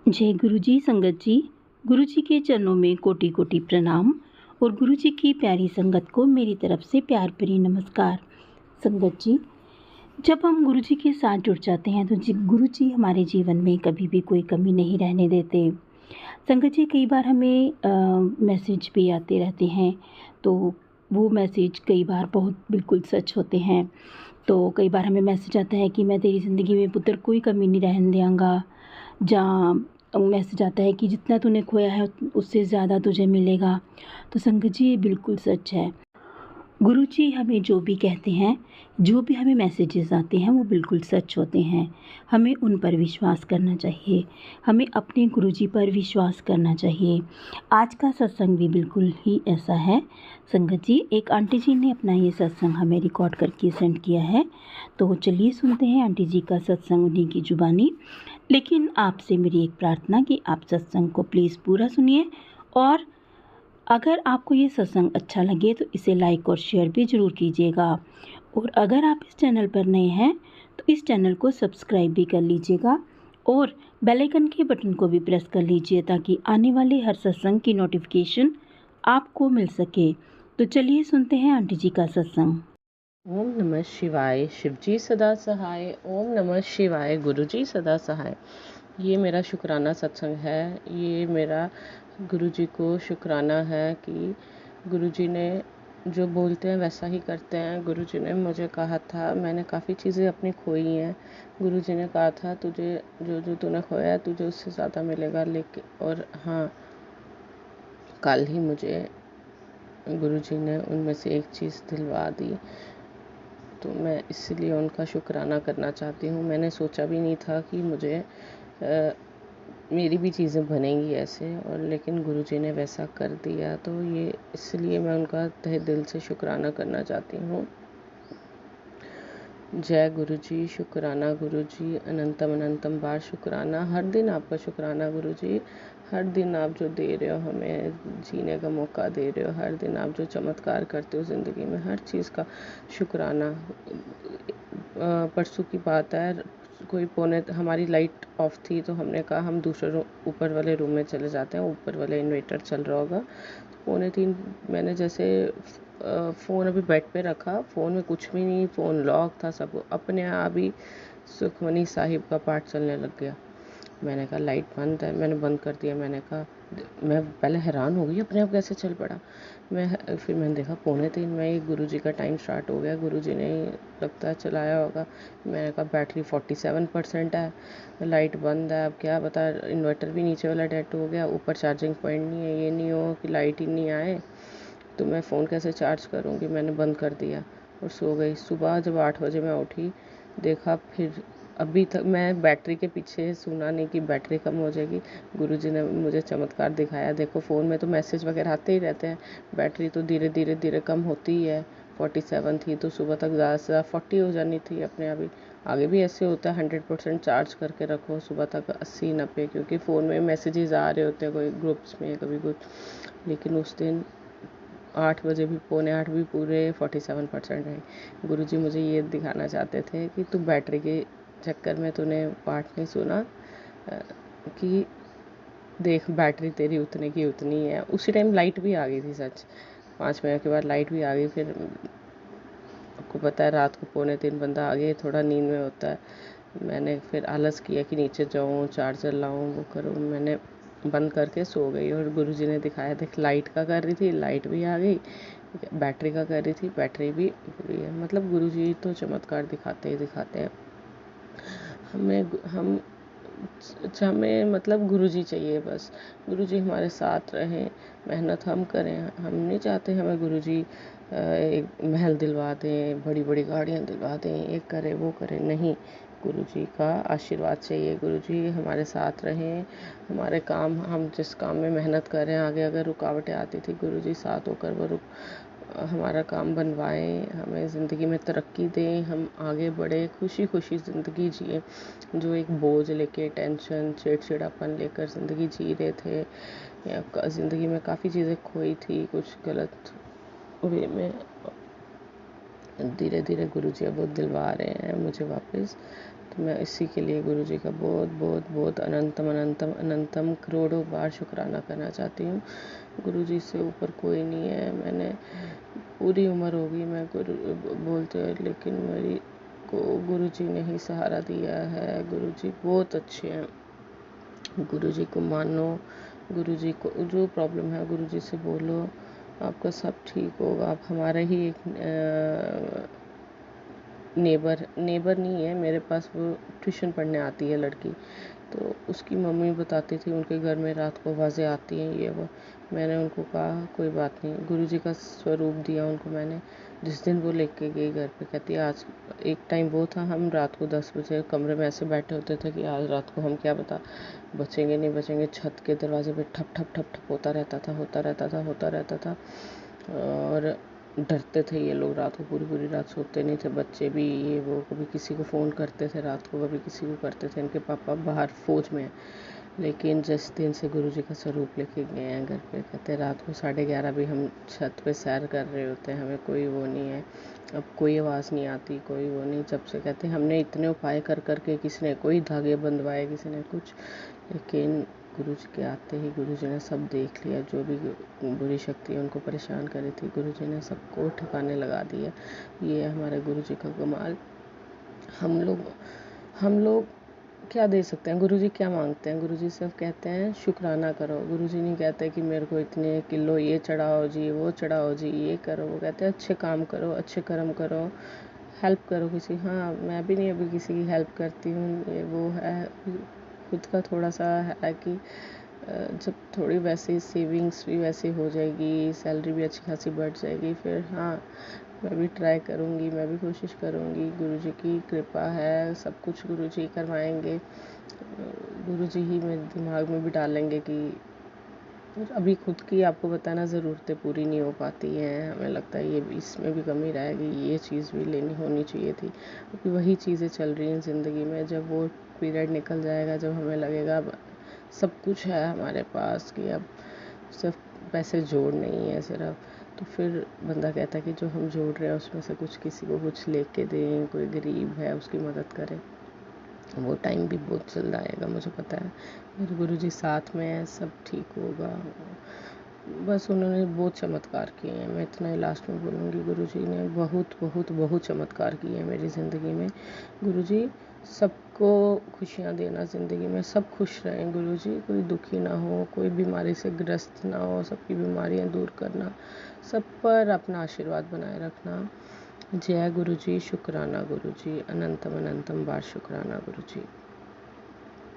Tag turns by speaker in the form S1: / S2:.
S1: जय गुरु जी। संगत जी, गुरु जी के चरणों में कोटि कोटि प्रणाम और गुरु जी की प्यारी संगत को मेरी तरफ से प्यार भरी नमस्कार। संगत जी, जब हम गुरु जी के साथ जुड़ जाते हैं तो गुरु जी हमारे जीवन में कभी भी कोई कमी नहीं रहने देते। संगत जी, कई बार हमें मैसेज भी आते रहते हैं, तो वो मैसेज कई बार बहुत बिल्कुल सच होते हैं। तो कई बार हमें मैसेज आता है कि मैं तेरी ज़िंदगी में पुत्र कोई कमी नहीं रहने देंगा, जहाँ मैसेज आता है कि जितना तूने खोया है उससे ज़्यादा तुझे मिलेगा। तो संगत जी, ये बिल्कुल सच है। गुरु जी हमें जो भी कहते हैं, जो भी हमें मैसेजेस आते हैं, वो बिल्कुल सच होते हैं। हमें उन पर विश्वास करना चाहिए, हमें अपने गुरु जी पर विश्वास करना चाहिए। आज का सत्संग भी बिल्कुल ही ऐसा है। संगत जी, एक आंटी जी ने अपना ये सत्संग हमें रिकॉर्ड करके सेंड किया है, तो चलिए सुनते हैं आंटी जी का सत्संग उन्हीं की जुबानी। लेकिन आपसे मेरी एक प्रार्थना कि आप सत्संग को प्लीज़ पूरा सुनिए, और अगर आपको ये सत्संग अच्छा लगे तो इसे लाइक और शेयर भी ज़रूर कीजिएगा। और अगर आप इस चैनल पर नए हैं तो इस चैनल को सब्सक्राइब भी कर लीजिएगा और बेल आइकन के बटन को भी प्रेस कर लीजिए, ताकि आने वाले हर सत्संग की नोटिफिकेशन आपको मिल सके। तो चलिए सुनते हैं आंटी जी का सत्संग।
S2: ओम नमः शिवाय। शिवजी सदा सहाय। ओम नमः शिवाय। गुरुजी सदा सहाय। ये मेरा शुक्राना सत्संग है। ये मेरा गुरुजी को शुक्राना है कि गुरुजी ने जो बोलते हैं वैसा ही करते हैं। गुरुजी ने मुझे कहा था, मैंने काफ़ी चीज़ें अपनी खोई हैं। गुरुजी ने कहा था तुझे जो जो तूने खोया है तुझे उससे ज़्यादा मिलेगा। लेकिन और हाँ, कल ही मुझे गुरुजी ने उनमें से एक चीज़ दिलवा दी, तो मैं इसलिए उनका शुक्राना करना चाहती हूँ। मैंने सोचा भी नहीं था कि मेरी भी चीज़ें बनेंगी ऐसे, और लेकिन गुरुजी ने वैसा कर दिया, तो ये इसलिए मैं उनका तहे दिल से शुक्राना करना चाहती हूँ। जय गुरुजी। शुक्राना गुरुजी, अनंतम अनंतम बार शुक्राना। हर दिन आपका शुक्राना गुरुजी। हर दिन आप जो दे रहे हो, हमें जीने का मौका दे रहे हो, हर दिन आप जो चमत्कार करते हो ज़िंदगी में, हर चीज़ का शुक्राना। परसों की बात है, हमारी लाइट ऑफ थी, तो हमने कहा हम दूसरे ऊपर वाले रूम में चले जाते हैं, ऊपर वाले इन्वर्टर चल रहा होगा। 2:45 मैंने जैसे फ़ोन अभी बेड पे रखा, फ़ोन में कुछ भी नहीं, फ़ोन लॉक था, सब अपने आप ही सुखमनी साहिब का पाठ चलने लग गया। मैंने कहा लाइट बंद है, मैंने बंद कर दिया। मैंने कहा, मैं पहले हैरान हो गई अपने आप कैसे चल पड़ा। फिर मैंने देखा 2:45 में ही गुरुजी का टाइम स्टार्ट हो गया। गुरुजी ने लगता है चलाया होगा। मैंने कहा बैटरी 47% है, लाइट बंद है, अब क्या पता इन्वर्टर भी नीचे वाला डेड हो गया, ऊपर चार्जिंग पॉइंट नहीं है, ये नहीं हो कि लाइट ही नहीं आए तो मैं फ़ोन कैसे चार्ज करूँगी। मैंने बंद कर दिया और सो गई। सुबह जब 8 बजे मैं उठी, देखा, फिर अभी तक मैं बैटरी के पीछे सुना नहीं कि बैटरी कम हो जाएगी। गुरुजी ने मुझे चमत्कार दिखाया। देखो, फ़ोन में तो मैसेज वगैरह आते ही रहते हैं, बैटरी तो धीरे धीरे धीरे कम होती ही है। 47 थी तो सुबह तक ज़्यादा से ज़्यादा 40 हो जानी थी अपने आप ही। आगे भी ऐसे होता है, 100% चार्ज करके रखो, सुबह तक 80-90, क्योंकि फ़ोन में मैसेजेस आ रहे होते हैं, कोई ग्रुप्स में कभी कुछ। लेकिन उस दिन 8 बजे भी, 7:45 भी पूरे 47% है। गुरुजी मुझे ये दिखाना चाहते थे कि तू बैटरी के चक्कर में तूने पाठ नहीं सुना, कि देख बैटरी तेरी उतने की उतनी है। उसी टाइम लाइट भी आ गई थी, सच 5 मिनट के बाद लाइट भी आ गई। फिर आपको पता है रात को 2:45 बंदा आगे थोड़ा नींद में होता है। मैंने फिर आलस किया कि नीचे जाऊँ, चार्जर लाऊँ, वो करूँ। मैंने बंद करके सो गई और गुरुजी ने दिखाया, देख लाइट का कर रही थी, लाइट भी आ गई, बैटरी का कर रही थी, बैटरी भी पूरी है। मतलब गुरुजी तो चमत्कार दिखाते ही दिखाते हैं। हमें मतलब गुरुजी चाहिए बस। गुरुजी हमारे साथ रहें, मेहनत हम करें। हम नहीं चाहते हमें गुरुजी एक महल दिलवा दें, बड़ी बड़ी गाड़ियाँ दिलवा दें, एक करे वो करे, नहीं। गुरुजी का आशीर्वाद चाहिए। गुरुजी हमारे साथ रहें, हमारे काम, हम जिस काम में मेहनत कर रहे हैं, आगे अगर रुकावटें आती थी, गुरुजी साथ होकर वो हमारा काम बनवाएं, हमें ज़िंदगी में तरक्की दें, हम आगे बढ़े, खुशी खुशी ज़िंदगी जिए। जो एक बोझ लेके, टेंशन, चिड़चिड़ापन लेकर ज़िंदगी जी रहे थे, या ज़िंदगी में काफ़ी चीज़ें खोई थी कुछ गलत वे में, धीरे धीरे गुरुजी अब वो दिलवा रहे हैं मुझे वापस। तो मैं इसी के लिए गुरु जी का बहुत बहुत बहुत अनंतम अनंतम अनंतम करोड़ों बार शुक्राना करना चाहती हूँ। गुरु जी से ऊपर कोई नहीं है। मैंने पूरी उम्र होगी मैं गुरु बोलते हुए, लेकिन मेरी को गुरु जी ने ही सहारा दिया है। गुरु जी बहुत अच्छे हैं। गुरु जी को मानो, गुरु जी को जो प्रॉब्लम है गुरु जी से बोलो, आपका सब ठीक होगा। आप हमारे ही एक नेबर नहीं है मेरे पास, वो ट्यूशन पढ़ने आती है लड़की, तो उसकी मम्मी बताती थी उनके घर में रात को आवाज़ें आती हैं ये वो। मैंने उनको कहा कोई बात नहीं, गुरु जी का स्वरूप दिया उनको मैंने। जिस दिन वो लेके गई घर पे, कहती है आज एक टाइम वो था, हम रात को 10 बजे कमरे में ऐसे बैठे होते थे कि आज रात को हम क्या बता बचेंगे नहीं बचेंगे। छत के दरवाजे पे ठप ठप ठप ठप होता रहता था। और डरते थे ये लोग, रात को पूरी रात सोते नहीं थे, बच्चे भी ये वो। कभी किसी को फ़ोन करते थे रात को, कभी किसी को करते थे। इनके पापा बाहर फौज में हैं। लेकिन जिस दिन से गुरु जी का स्वरूप लेके गए हैं घर पे, कहते रात को 11:30 भी हम छत पे सैर कर रहे होते हैं, हमें कोई वो नहीं है, अब कोई आवाज़ नहीं आती, कोई वो नहीं। जब से कहते हमने इतने उपाय कर करके, किसी ने कोई धागे बंधवाए, किसी ने कुछ, लेकिन गुरु जी के आते ही गुरु जी ने सब देख लिया। जो भी बुरी शक्ति उनको परेशान करी थी, गुरु जी ने सबको ठिकाने लगा दिया। ये हमारे गुरु जी का कमाल। हम लोग क्या दे सकते हैं? गुरु जी क्या मांगते हैं? गुरु जी सिर्फ कहते हैं शुक्राना करो। गुरु जी नहीं कहते कि मेरे को इतने किलो ये चढ़ाओ जी, वो चढ़ाओ जी, ये करो। वो कहते हैं अच्छे काम करो, अच्छे कर्म करो, हेल्प करो किसी। हाँ, मैं भी नहीं अभी किसी की हेल्प करती हूँ, ये वो है। खुद का थोड़ा सा है कि जब थोड़ी वैसी सेविंग्स भी वैसी हो जाएगी, सैलरी भी अच्छी खासी बढ़ जाएगी, फिर हाँ मैं भी ट्राई करूँगी, मैं भी कोशिश करूँगी। गुरु जी की कृपा है, सब कुछ गुरु जी करवाएंगे। गुरु जी ही मेरे दिमाग में भी डालेंगे कि अभी खुद की आपको बताना ज़रूरतें पूरी नहीं हो पाती हैं, हमें लगता है ये इसमें भी कमी रहेगी, ये चीज़ भी लेनी होनी चाहिए थी। अभी वही चीज़ें चल रही हैं ज़िंदगी में। जब वो पीरियड निकल जाएगा, जब हमें लगेगा अब सब कुछ है हमारे पास, कि अब सिर्फ पैसे जोड़ नहीं है सिर्फ, तो फिर बंदा कहता है कि जो हम जोड़ रहे हैं उसमें से कुछ किसी को कुछ लेके दें, कोई गरीब है उसकी मदद करें। वो टाइम भी बहुत जल्द आएगा, मुझे पता है। मेरे गुरु जी साथ में है, सब ठीक होगा। बस उन्होंने बहुत चमत्कार किए हैं, मैं इतना ही लास्ट में बोलूँगी। गुरु जी ने बहुत बहुत बहुत चमत्कार किए हैं मेरी ज़िंदगी में। गुरु जी सबको खुशियाँ देना ज़िंदगी में, सब खुश रहें गुरु जी, कोई दुखी ना हो, कोई बीमारी से ग्रस्त ना हो, सबकी बीमारियाँ दूर करना, सब पर अपना आशीर्वाद बनाए रखना। जय गुरु जी, शुक्राना गुरु जी, अनंतम अनंतम बार शुक्राना गुरु जी।